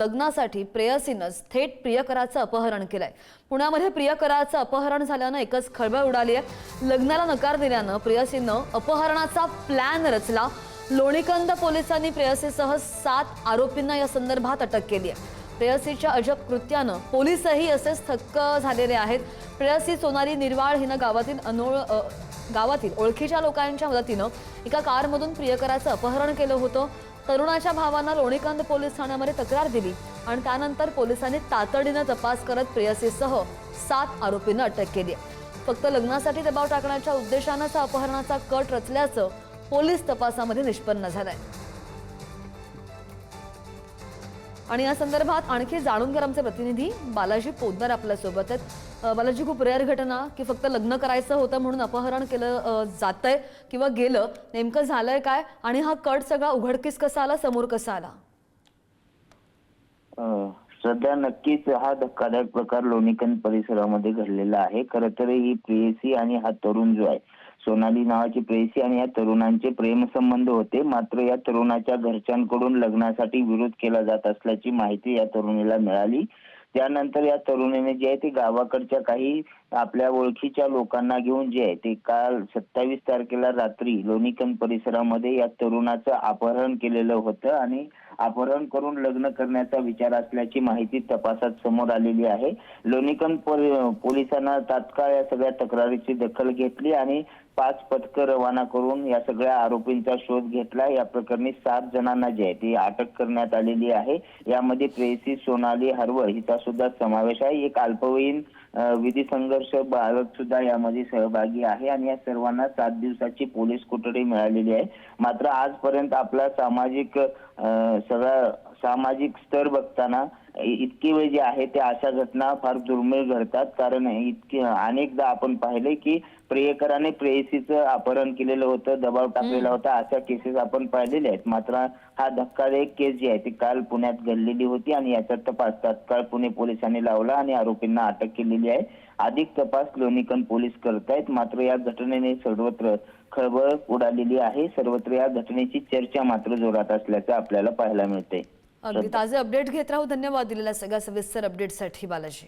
लग्नासाठी प्रेयसीनंच थेट प्रियकराचं अपहरण केलंय। पुण्यामध्ये प्रियकराचं अपहरण झाल्यानं एकच खळबळ उडाली आहे। लग्नाला नकार दिल्यानं प्रेयसीनं अपहरणाचा प्लॅन रचला। लोणीकंद पोलिसांनी प्रेयसीसह 7 आरोपींना या संदर्भात अटक केली आहे। प्रेयसीच्या अजब कृत्यानं पोलीसही असेच थक्क झालेले आहेत। प्रेयसी सोनाली निर्वाळ हिनं गावातील ओळखीच्या लोकांच्या मदतीनं एका कारमधून प्रियकराचं अपहरण केलं होतं। तरुणाच्या भावानं लोणीकंद पोलीस ठाण्यामध्ये तक्रार दिली आणि त्यानंतर पोलिसांनी तातडीनं तपास करत प्रेयसीसह 7 आरोपींना अटक केली आहे। फक्त लग्नासाठी दबाव टाकण्याच्या उद्देशानंच अपहरणाचा कट रचल्याचं पोलीस तपासामध्ये निष्पन्न झालंय। आणि या संदर्भात आणखी जाणून घेणार आमचे प्रतिनिधी बालाजी पोद्दार आपल्या सोबत आहेत। बालाजी, खूप रेअर घटना की फक्त लग्न करायचं होतं म्हणून अपहरण केलं जातंय किंवा गेलं, नेमकं झालंय काय आणि हा कट सगळा उघडकीस कसा आला, समोर कसा आला? सध्या नक्कीच हा धक्कादायक प्रकार लोणीकंद परिसरामध्ये घडलेला आहे। खरं तर ही प्रेयसी आणि हा तरुण जो आहे, सोनाली नावाची प्रेयसी आणि या तरुणांचे प्रेमसंबंध होते। मात्र या तरुणाच्या घरच्यांकडून लग्नासाठी विरोध केला जात असल्याची माहिती या तरुणीला मिळाली। त्यानंतर या तरुणीने जे आहे ते गावाकडच्या काही आपल्या ओळखीच्या लोकांना घेऊन जे आहे ते काल 27 तारखेला रात्री लोणीकंद परिसरामध्ये या तरुणाचं अपहरण केलेलं होतं आणि अपहरण करून लग्न करण्याचा विचार असल्याची माहिती तपासात समोर आलेली आहे। लोणीकंद पोलिसांना तात्काळ या सगळ्या तक्रारीची दखल घेतली आणि 5 पथकं रवाना करून या सगळ्या आरोपींचा शोध घेतला। या प्रकरणी 7 जणांना जे आहे ती अटक करण्यात आलेली आहे। यामध्ये प्रेयसी सोनाली हरवळ हिचा सुद्धा समावेश आहे। एक अल्पवयीन विधी संघर्ष बालक सुद्धा यामध्ये सहभागी आहे आणि या सर्वांना 7 दिवसाची पोलीस कोठडी मिळालेली आहे। मात्र आजपर्यंत आपला सामाजिक स्तर बघताना इतकी वेळ जे आहे ते अशा घटना फार दुर्मिळ घडतात। कारण अनेकदा आपण पाहिले की प्रियकराने प्रेयसीचं अपहरण केलेलं होतं, दबाव टाकलेला होता, अशा केसेस आपण पाहिलेल्या आहेत। मात्र हा धक्कादायक केस जी आहे ती काल पुण्यात घडलेली होती आणि याचा तपास तात्काळ पुणे पोलिसांनी लावला आणि आरोपींना अटक केलेली आहे। अधिक तपास लोणीकंद पोलीस करतायत। मात्र या घटनेने सर्वत्र खळबळ उडालेली आहे। सर्वत्र या घटनेची चर्चा मात्र जोरात असल्याचं आपल्याला पाहायला मिळते। अगदी ताजे अपडेट घेत राहू। धन्यवाद दिलेल्या सगळ्या सविस्तर अपडेटसाठी बालाजी।